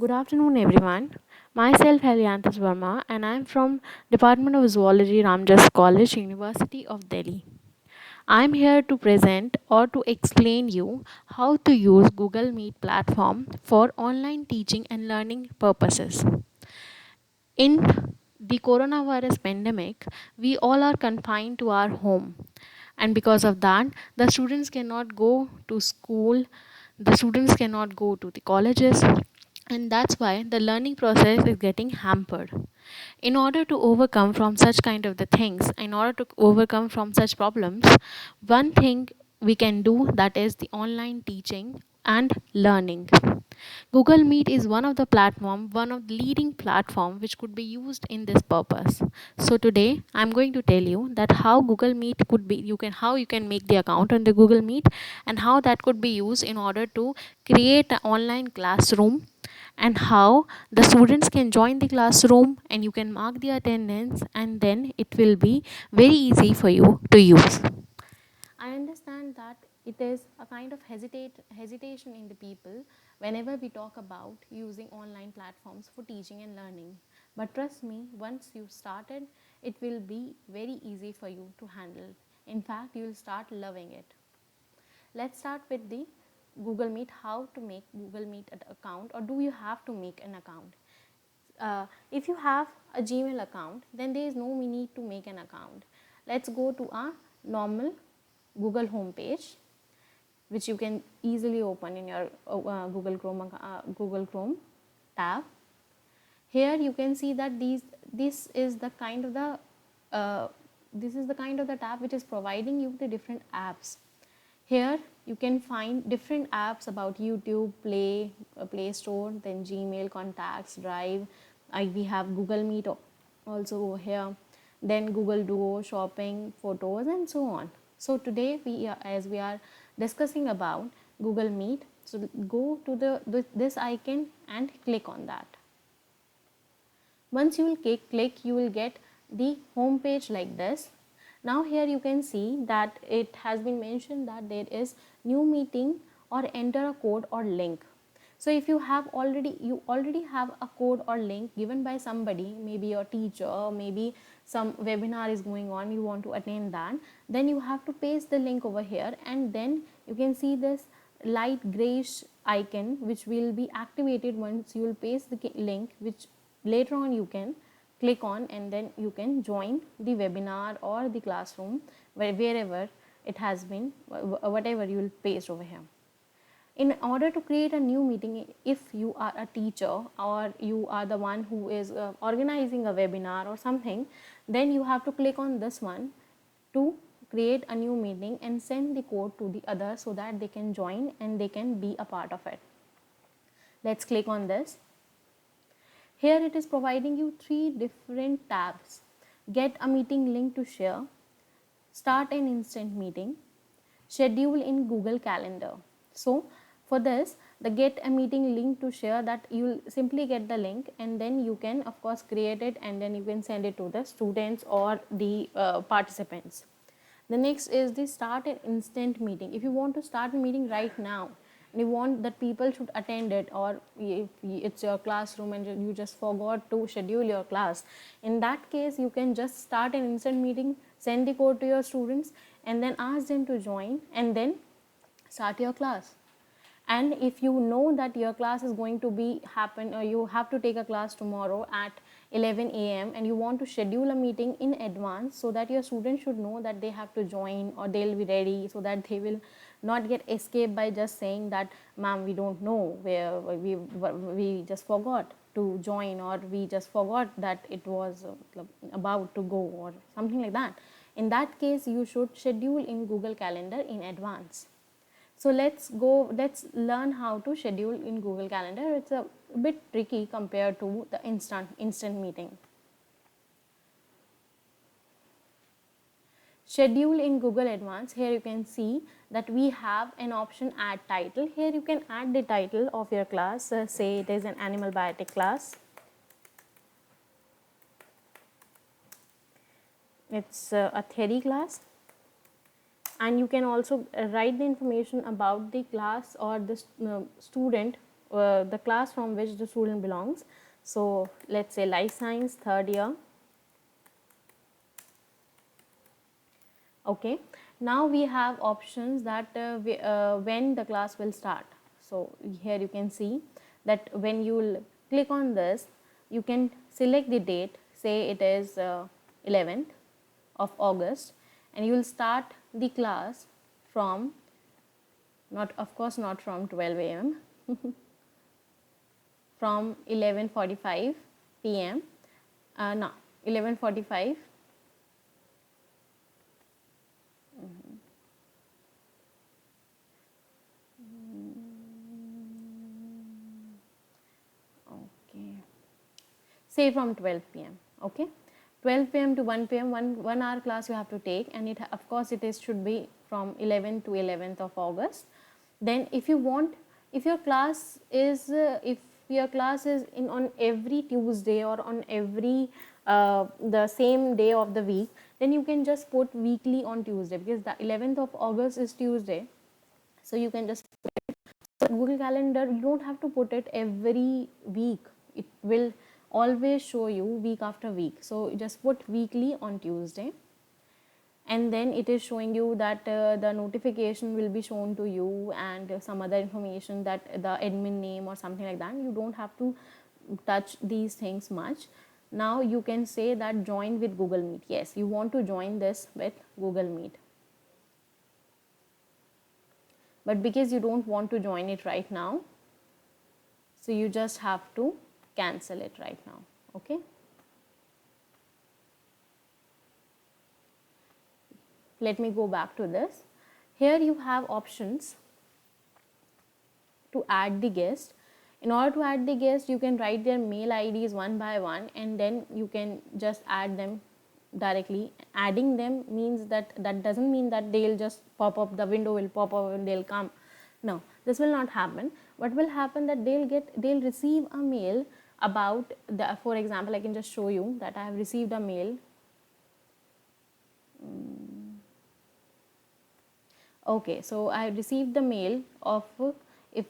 Good afternoon, everyone. Myself, Helianthus Verma, and I am from Department of Zoology, Ramjas College, University of Delhi. I am here to present or to explain you how to use Google Meet platform for online teaching and learning purposes. In the coronavirus pandemic, we all are confined to our home, and because of that, the students cannot go to school, the students cannot go to the colleges, and that's why the learning process is getting hampered. In order to overcome from such kind of the things, in order to overcome from such problems, one thing we can do, that is the online teaching and learning. Google Meet is one of the platform, one of the leading platform which could be used in this purpose. So today I'm going to tell you that how Google Meet could be, how you can make the account on the Google Meet, and how that could be used in order to create an online classroom, and how the students can join the classroom and you can mark the attendance, and then it will be very easy for you to use. I understand that it is a kind of hesitation in the people whenever we talk about using online platforms for teaching and learning. But trust me, once you started, it will be very easy for you to handle. In fact, you will start loving it. Let's start with the Google Meet. How to make Google Meet an account, or do you have to make an account? If you have a Gmail account, then there is no need to make an account. Let's go to our normal Google homepage, which you can easily open in your Google Chrome tab. Here you can see that this is the kind of the tab which is providing you the different apps. Here you can find different apps about YouTube, Play Store, then Gmail, Contacts, Drive. We have Google Meet also over here, then Google Duo, Shopping, Photos, and so on. So today as we are discussing about Google Meet, so go to this icon and click on that. Once you will click, you will get the home page like this. Now here you can see that it has been mentioned that there is new meeting or enter a code or link. So if you already have a code or link given by somebody, maybe your teacher, maybe some webinar is going on, you want to attend that, then you have to paste the link over here, and then you can see this light grayish icon which will be activated once you will paste the link, which later on you can click on, and then you can join the webinar or the classroom wherever it has been, whatever you will paste over here. In order to create a new meeting, if you are a teacher or you are the one who is organizing a webinar or something, then you have to click on this one to create a new meeting and send the code to the others so that they can join and they can be a part of it. Let's click on this. Here it is providing you 3 different tabs: get a meeting link to share, start an instant meeting, schedule in Google Calendar. So for this, the get a meeting link to share, that you will simply get the link and then you can of course create it, and then you can send it to the students or the participants. The next is the start an instant meeting. If you want to start a meeting right now and you want that people should attend it, or if it's your classroom and you just forgot to schedule your class, in that case you can just start an instant meeting, send the code to your students, and then ask them to join, and then start your class. And if you know that your class is going to be happen, or you have to take a class tomorrow at 11 a.m. and you want to schedule a meeting in advance so that your students should know that they have to join or they'll be ready, so that they will not get escaped by just saying that ma'am, we don't know where we just forgot to join, or we just forgot that it was about to go, or something like that. In that case, you should schedule in Google Calendar in advance. So let's learn how to schedule in Google Calendar. It's a bit tricky compared to the instant meeting. Schedule in Google Advance. Here you can see that we have an option add title. Here you can add the title of your class. Say it is an animal biotic class. It's a theory class. And you can also write the information about the class or the student the class from which the student belongs. So let's say life science, third year. Okay, now we have options that when the class will start. So here you can see that when you will click on this, you can select the date, say it is 11th of August, and you will start the class from, not of course not from 12 a.m. from 11:45 p.m. No, 11:45. Okay, say from 12 p.m. Okay, 12 p.m. to 1 p.m. one hour class you have to take, and it of course it is should be from 11th to 11th of August. Then if you want, if your class is in on every Tuesday or on every the same day of the week, then you can just put weekly on Tuesday, because the 11th of August is Tuesday. So you can just Google Calendar, you don't have to put it every week. It will always show you week after week. So just put weekly on Tuesday, and then it is showing you that the notification will be shown to you, and some other information, that the admin name or something like that. You don't have to touch these things much. Now you can say that join with Google Meet. Yes, you want to join this with Google Meet, but because you don't want to join it right now, so you just have to cancel it right now. Okay, let me go back to this. Here you have options to add the guest. In order to add the guest, you can write their mail IDs one by one, and then you can just add them directly. Adding them means that doesn't mean that they'll just pop up, the window will pop up and they'll come. No, this will not happen. What will happen, that they'll receive a mail about the, for example, I can just show you that I have received a mail. Okay, so I received the mail of, if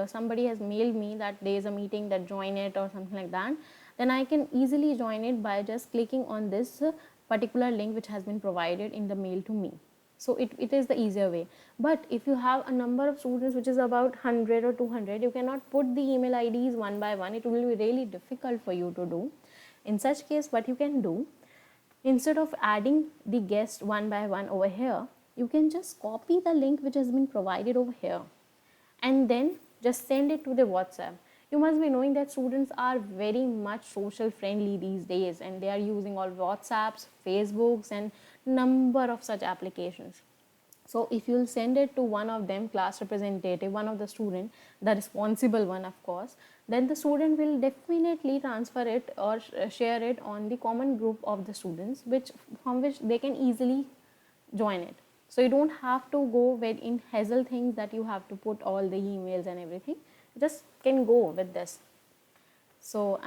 somebody has mailed me that there is a meeting, that join it or something like that, then I can easily join it by just clicking on this particular link which has been provided in the mail to me. So it is the easier way. But if you have a number of students which is about 100 or 200, you cannot put the email IDs one by one. It will be really difficult for you to do. In such case, what you can do, instead of adding the guest one by one over here, you can just copy the link which has been provided over here, and then just send it to the WhatsApp. You must be knowing that students are very much social friendly these days, and they are using all WhatsApps, Facebooks, and number of such applications. So if you'll send it to one of them, class representative, one of the student, the responsible one of course, then the student will definitely transfer it or share it on the common group of the students, from which they can easily join it. So you don't have to go with in hassle things that you have to put all the emails and everything. You just can go with this. So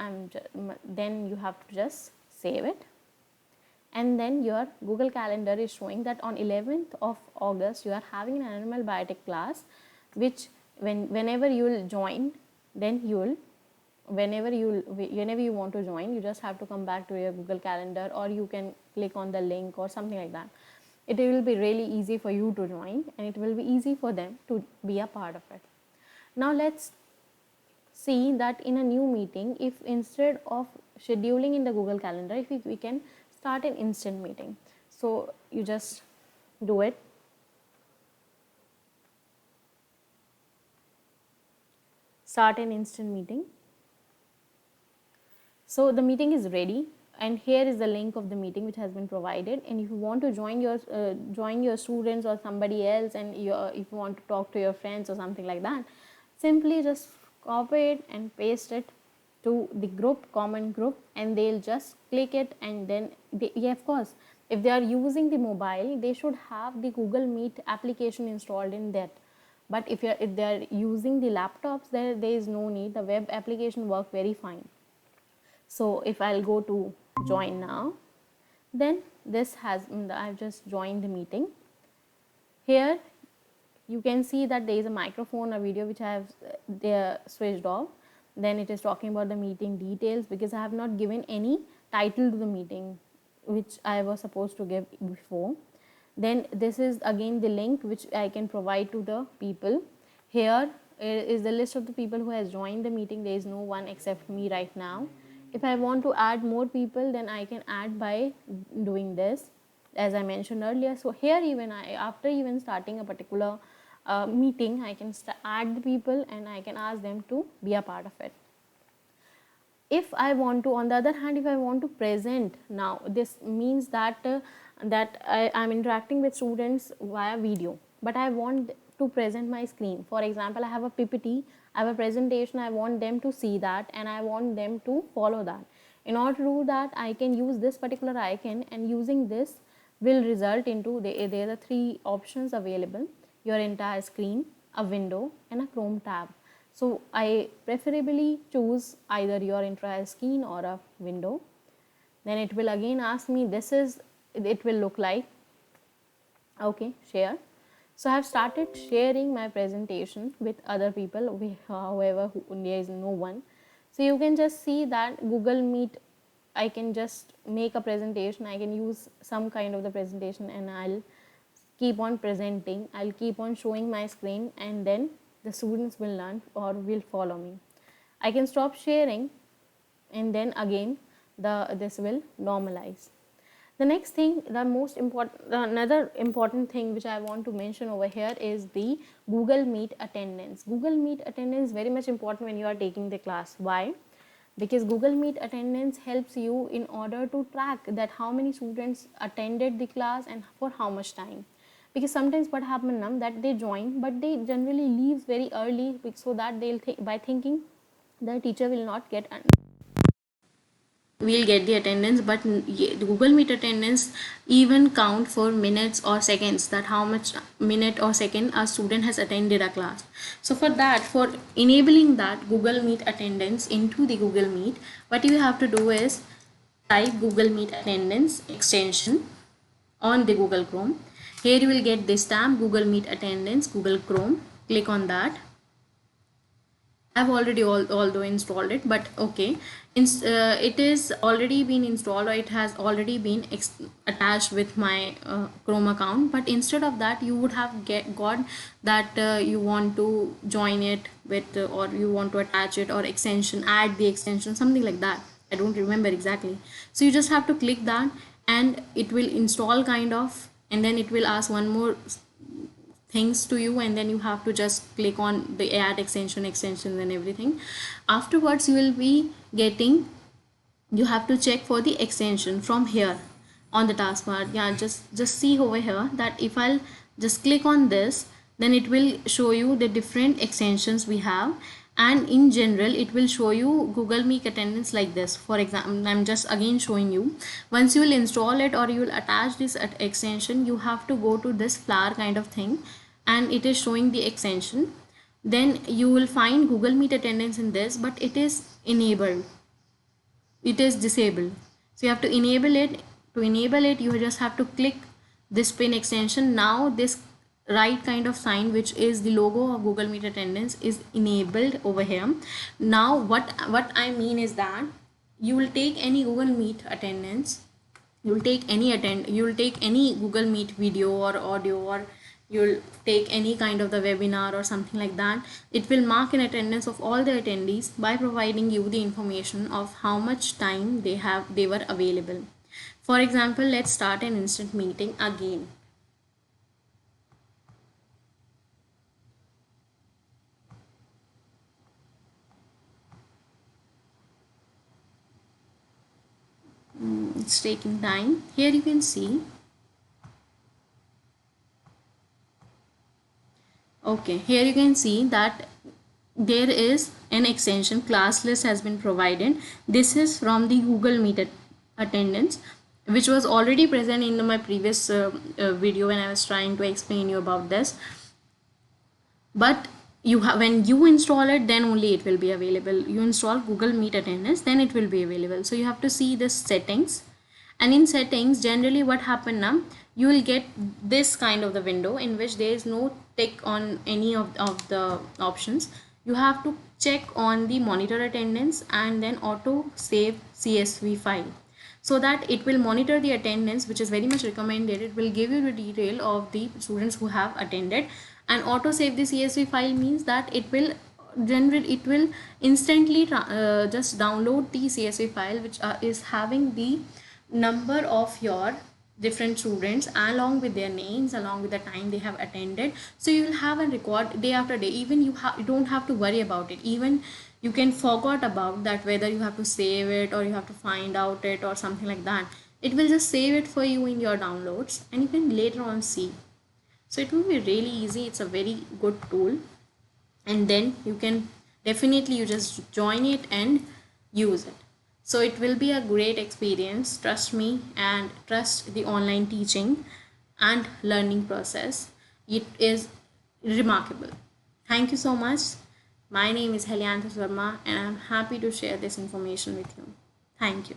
then you have to just save it, and then your Google Calendar is showing that on 11th of August you are having an animal biotech class, which whenever you will join, then you will whenever you want to join, you just have to come back to your Google Calendar, or you can click on the link or something like that. It will be really easy for you to join, and it will be easy for them to be a part of it. Now let's see that in a new meeting, if instead of scheduling in the Google Calendar, if we can start an instant meeting. So you just do it. Start an instant meeting. So the meeting is ready, and here is the link of the meeting which has been provided. And if you want to join your students or somebody else, and if you want to talk to your friends or something like that, simply just copy it and paste it to the group, common group, and they'll just click it, and then of course, if they are using the mobile, they should have the Google Meet application installed in that. But if they are using the laptops, there is no need. The web application work very fine. So if I'll go to join now, then this has, I've just joined the meeting. Here you can see that there is a microphone, a video which I have there switched off. Then it is talking about the meeting details, because I have not given any title to the meeting which I was supposed to give before. Then this is again the link which I can provide to the people. Here is the list of the people who has joined the meeting. There is no one except me right now. If I want to add more people, then I can add by doing this, as I mentioned earlier. So here even after even starting a particular meeting, I can add the people and I can ask them to be a part of it. If I want to, on the other hand, if I want to present, now this means that I am interacting with students via video, but I want to present my screen. For example, I have a PPT, I have a presentation, I want them to see that and I want them to follow that. In order to do that, I can use this particular icon, and using this will result into, there are three options available: your entire screen, a window, and a Chrome tab. So I preferably choose either your entire screen or a window. Then it will again ask me, this is, it will look like, okay, share. So I have started sharing my presentation with other people, however there is no one. So you can just see that Google Meet, I can just make a presentation, I can use some kind of the presentation, and I'll keep on presenting, I'll keep on showing my screen, and then the students will learn or will follow me. I can stop sharing, and then again this will normalize. The next thing, the most important, another important thing which I want to mention over here is the Google Meet attendance. Google Meet attendance is very much important when you are taking the class. Why? Because Google Meet attendance helps you in order to track that how many students attended the class and for how much time. Because sometimes what happens now, that they join but they generally leaves very early, so that they'll by thinking the teacher will not get we'll get the attendance, but Google Meet attendance even count for minutes or seconds, that how much minute or second a student has attended a class. So for that, for enabling that Google Meet attendance into the Google Meet, what you have to do is type Google Meet attendance extension on the Google Chrome. Here you will get this tab, Google Meet attendance, Google Chrome. Click on that. I've already although installed it, but okay, it is already been installed, or it has already been attached with my Chrome account. But instead of that, you would have got that you want to join it with or you want to attach it, or extension, add the extension, something like that. I don't remember exactly. So you just have to click that and it will install kind of, and then it will ask one more things to you, and then you have to just click on the add extensions and everything. Afterwards you will be getting, you have to check for the extension from here on the taskbar. Yeah, just see over here that if I'll just click on this, then it will show you the different extensions we have, and in general it will show you Google Meet attendance like this. For example, I'm just again showing you, once you will install it or you will attach this extension, you have to go to this flower kind of thing, and it is showing the extension. Then you will find Google Meet attendance in this, but it is enabled, it is disabled. So you have to enable it. To enable it, you just have to click this pin extension. Now this right kind of sign, which is the logo of Google Meet attendance, is enabled over here. Now what I mean is that you will take any Google Meet attendance, you will take any Google Meet video or audio, or you'll take any kind of the webinar or something like that. It will mark an attendance of all the attendees by providing you the information of how much time they were available. For example, let's start an instant meeting again. It's taking time. Here you can see, okay, here you can see that there is an extension, class list has been provided. This is from the Google Meet attendance, which was already present in my previous video when I was trying to explain you about this. But you have, when you install it, then only it will be available. You install Google Meet attendance, then it will be available. So you have to see this settings, and in settings generally what happen now, you will get this kind of the window in which there is no tick on any of the options. You have to check on the monitor attendance and then auto save CSV file, so that it will monitor the attendance, which is very much recommended. It will give you the detail of the students who have attended. And auto save the CSV file means that it will generate, it will instantly just download the CSV file, which is having the number of your different students along with their names, along with the time they have attended. So you will have a record day after day. Even you don't have to worry about it. Even you can forget about that, whether you have to save it or you have to find out it or something like that. It will just save it for you in your downloads, and you can later on see. So it will be really easy. It's a very good tool, and then you can definitely, you just join it and use it. So it will be a great experience, trust me, and trust the online teaching and learning process. It is remarkable. Thank you so much. My name is Helyanthus Verma, and I'm happy to share this information with you. Thank you.